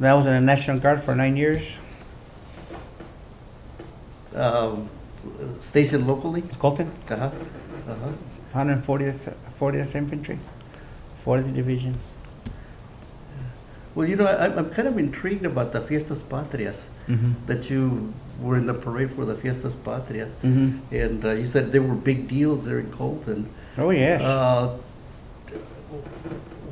I was in the National Guard for 9 years. Stationed locally? Colton, Uh-huh. Uh-huh. 140th Infantry, 40th Division. Well, I'm kind of intrigued about the Fiestas Patrias, that you were in the parade for the Fiestas Patrias. Mhm. And you said there were big deals there in Colton. Oh, yes.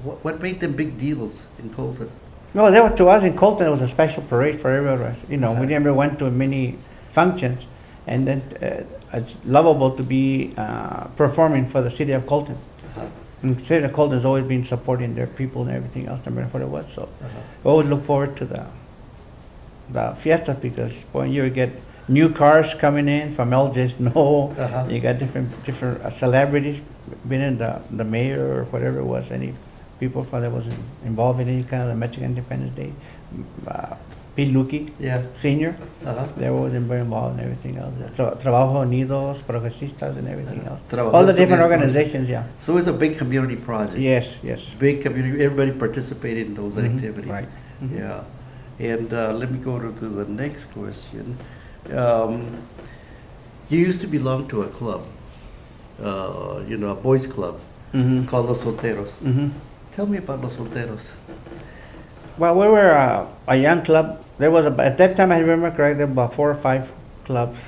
What made them big deals in Colton? No, that was, to us in Colton, it was a special parade for everyone. You know, we Uh-huh. never went to many functions, and then it's lovable to be performing for the city of Colton. Uh-huh. And the city of Colton has always been supporting their people and everything else, no matter what it was. So Uh-huh. we always look forward to the fiesta because when you get new cars coming in from LJ Snow, Uh-huh. you got different celebrities, being in the mayor or whatever it was, any people that was involved in any kind of the Mexican Independence Day. Pete Luque, Yeah. Senior, Uh-huh. they were very involved and everything else. Trabajo Unidos, Progresistas, and everything else. Trabajo All the different Unidos. organizations, yeah. So it's a big community project. Yes, yes. Big community, everybody participated in those Mhm, activities. right. Mhm. Yeah. And let me go to the next question. You used to belong to a club, a boys' club Mhm. called Los Solteros. Mhm. Tell me about Los Solteros. Well, we were a young club. There was at that time, I remember correctly, about 4 or 5 clubs,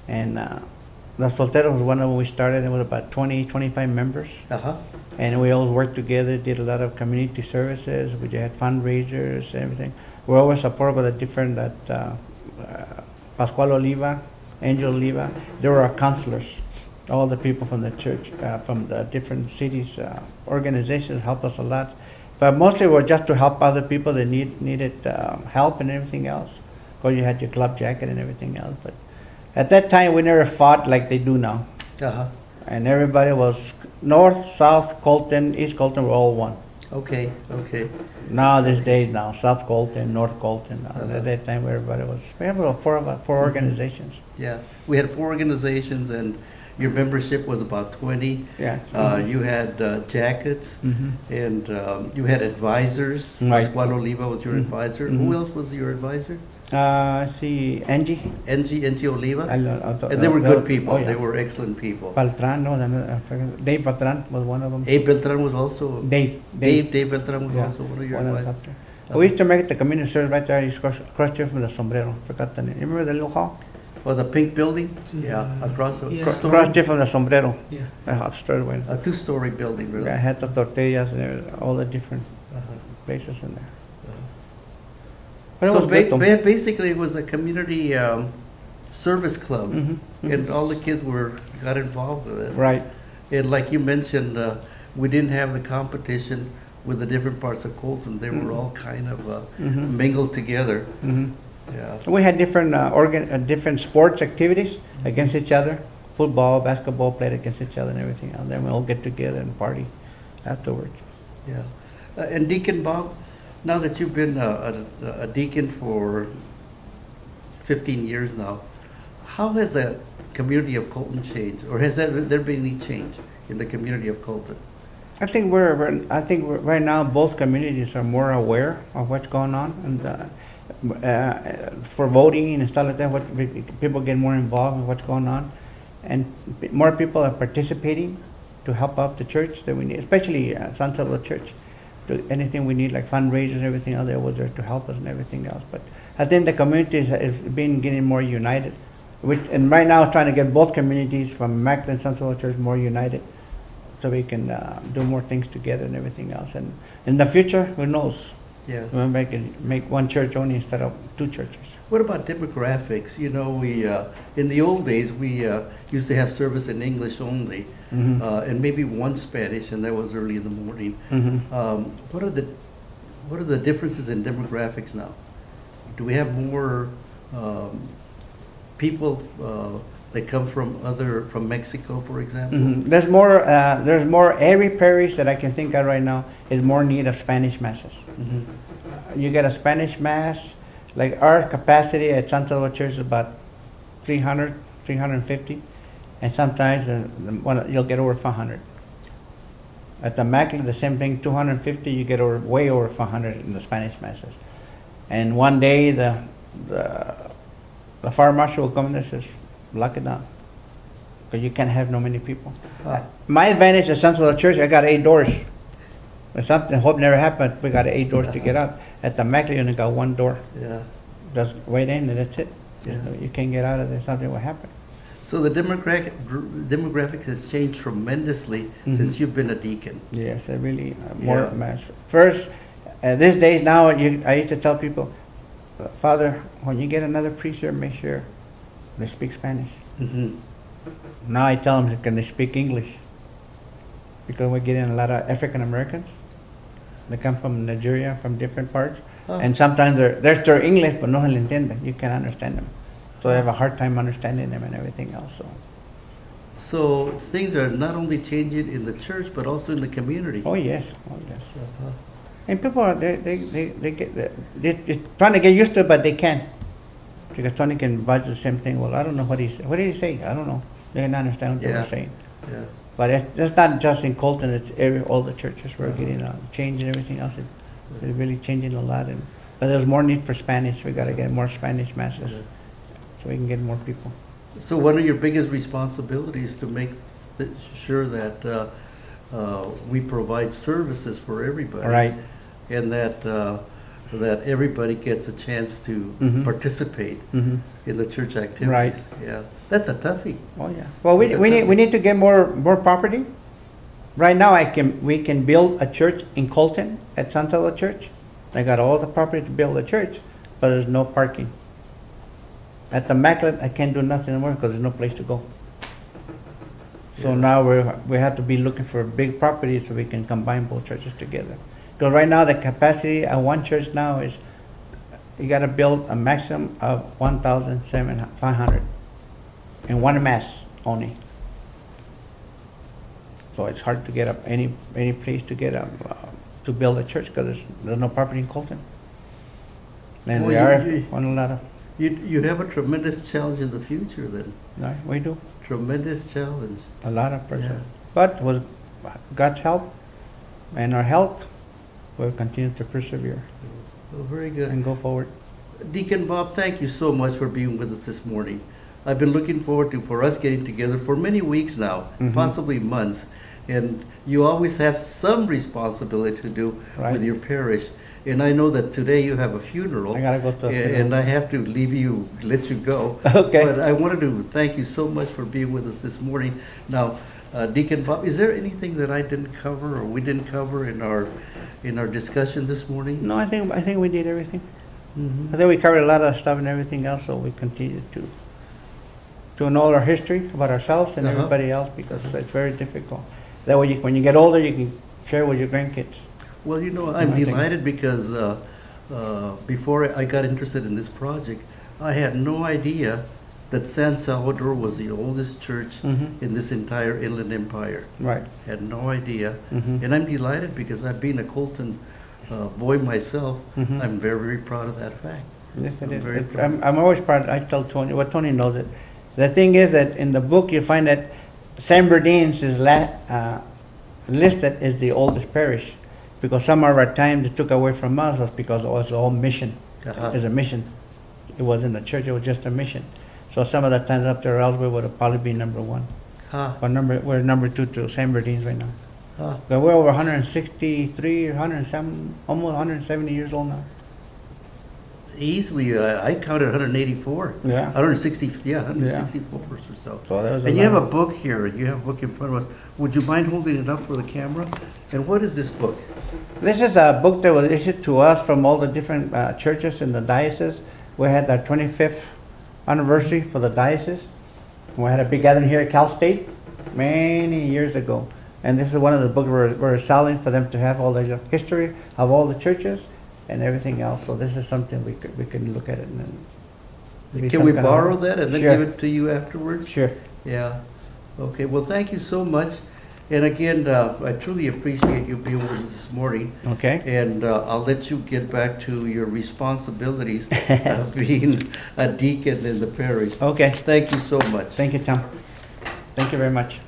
and the Solteros was one of them. We started. It was about 20, 25 members, Uh-huh. and we all worked together. Did a lot of community services. We had fundraisers and everything. We were always supported by the different Pascual Oliva, Angel Oliva. They were our counselors. All the people from the church, from the different cities, organizations helped us a lot. But mostly were just to help other people that needed help and everything else. Because you had your club jacket and everything else. But at that time, we never fought like they do now. Uh-huh. And everybody was north, south, Colton, East Colton were all one. Okay. Now, these days now, South Colton, North Colton. Uh-huh. At that time, everybody was, we have about four organizations. Yeah. We had 4 organizations, and your membership was about 20. Yeah. You had jackets, Mhm. and you had advisors. Right. Pascual Oliva was your Mhm. advisor. Mhm. Who else was your advisor? I see Angie. Angie Oliva. And And they were good people. Oh, yeah. They were excellent people. Beltran, no, I forget. Dave Beltran was one of them. Abe Beltran was also. Dave. Dave Beltran was Yeah, also one of your one of the advisors. doctor. We used to make the community service right there. You cross street from the Sombrero. Forgot the name. You remember the little hall? Oh, the pink building? Yeah, across the Yeah. Cross two-story. street from the Sombrero. Yeah. Upstairs one. A 2-story building, really. I had the tortillas and all the different Uh-huh. places in there. But it So was good, though. basically, it was a community service club, Mhm, mhm. and all the kids got involved with it. Right. And like you mentioned, we didn't have the competition with the different parts of Colton. They were Mhm. all kind of Mhm. mingled together. Mhm. Yeah. We had different different sports activities against each other. Football, basketball played against each other and everything. And then we all get together and party afterwards. Yeah. And Deacon Bob, now that you've been a deacon for 15 years now, how has the community of Colton changed? Or has there been any change in the community of Colton? I think right now both communities are more aware of what's going on, and for voting and stuff like that, people get more involved in what's going on, and more people are participating to help out the church that we need, especially San Salvador Church. Anything we need, like fundraisers and everything else, they were there to help us and everything else. But I think the community is getting more united, and right now trying to get both communities from Macklin and San Salvador Church more united, so we can do more things together and everything else. And in the future, who knows? Yeah. We'll make one church only instead of 2 churches. What about demographics? We in the old days we used to have service in English only, Mhm. and maybe one Spanish, and that was early in the morning. Mhm. What are the differences in demographics now? Do we have more people that come from Mexico, for example? Mhm. There's more every parish that I can think of right now is more in need of Spanish masses. Mhm. You get a Spanish mass, like our capacity at San Salvador Church is about 300, 350, and sometimes you'll get over 500. At the Macklin, the same thing, 250, you get way over 500 in the Spanish masses. And one day the fire marshal will come in and says, lock it down. Because you can't have no many people. My advantage at Central Church, I got 8 doors. If something, hope never happened, we got 8 doors to get out. At the Mac, you only got 1 door. Yeah. Just wait in and that's it. Yeah. You can't get out of there, something will happen. So the demographic has changed tremendously since you've been a deacon. Yes, it really more mass. First, these days now, I used to tell people, Father, when you get another preacher, make sure they speak Spanish. Mm-hmm. Now I tell them, can they speak English? Because we're getting a lot of African Americans. They come from Nigeria, from different parts, and sometimes they're still English, but no se le entiende. You can't understand them, so they have a hard time understanding them and everything else. So things are not only changing in the church, but also in the community. Oh yes, oh yes. And people are they're trying to get used to it, but they can't. Because Tony can budget the same thing. Well, I don't know what did he say? I don't know. They can understand what they're saying. Yeah. But it's not just in Colton. It's all the churches. We're getting change and everything else. It's really changing a lot. But there's more need for Spanish. We got to get more Spanish masses so we can get more people. So one of your biggest responsibilities is to make sure that we provide services for everybody. Right. And that everybody gets a chance to participate in the church activities. Right. Yeah. That's a toughie. Oh yeah. Well, we need to get more property. Right now, we can build a church in Colton at Santa Church. I got all the property to build a church, but there's no parking. At the Maclet, I can't do nothing anymore because there's no place to go. So now we have to be looking for a big property so we can combine both churches together. Because right now the capacity at one church now is you got to build a maximum of 1,500 in one mass only. So it's hard to get up any place to get up to build a church because there's no property in Colton. And we are on a lot of. You have a tremendous challenge in the future then. No, we do. Tremendous challenge. A lot of person. Yeah. But with God's help and our help, we'll continue to persevere Well, very good. and go forward. Deacon Bob, thank you so much for being with us this morning. I've been looking forward for us getting together for many weeks now, possibly months. And you always have some responsibility to do with your parish. And I know that today you have a funeral. I gotta go to a funeral. And I have to let you go. Okay. But I wanted to thank you so much for being with us this morning. Now, Deacon Bob, is there anything that I didn't cover or we didn't cover in our discussion this morning? No, I think we did everything. I think we covered a lot of stuff and everything else, so we continue to know our history about ourselves and everybody else because it's very difficult. That way, when you get older, you can share with your grandkids. Well, I'm delighted because before I got interested in this project, I had no idea that San Salvador was the oldest church in this entire Inland Empire. Right. Had no idea. And I'm delighted because I've been a Colton boy myself. I'm very, very proud of that fact. Yes, it is. Very proud. I'm always proud. I tell Tony, Tony knows it. The thing is that in the book you find that San Bernardino's is listed as the oldest parish because some of our time they took away from us was because it was all mission. It's a mission. It wasn't a church, it was just a mission. So some of the times up there else we would have probably been number one. But we're number 2 to San Bernardino's right now. But we're over 163, 107, almost 170 years old now. Easily, I counted 184. Yeah. 160, 164 or so. And you have a book here, you have a book in front of us. Would you mind holding it up for the camera? And what is this book? This is a book that was issued to us from all the different churches in the diocese. We had our 25th anniversary for the diocese. We had a big gathering here at Cal State many years ago. And this is one of the books we're selling for them to have all the history of all the churches and everything else. So this is something we can look at it. And can we borrow that and then Sure. give it to you afterwards? Sure. Yeah. Okay, well, thank you so much. And again, I truly appreciate you being with us this morning. Okay. And I'll let you get back to your responsibilities of being a deacon in the parish. Okay. Thank you so much. Thank you, Tom. Thank you very much.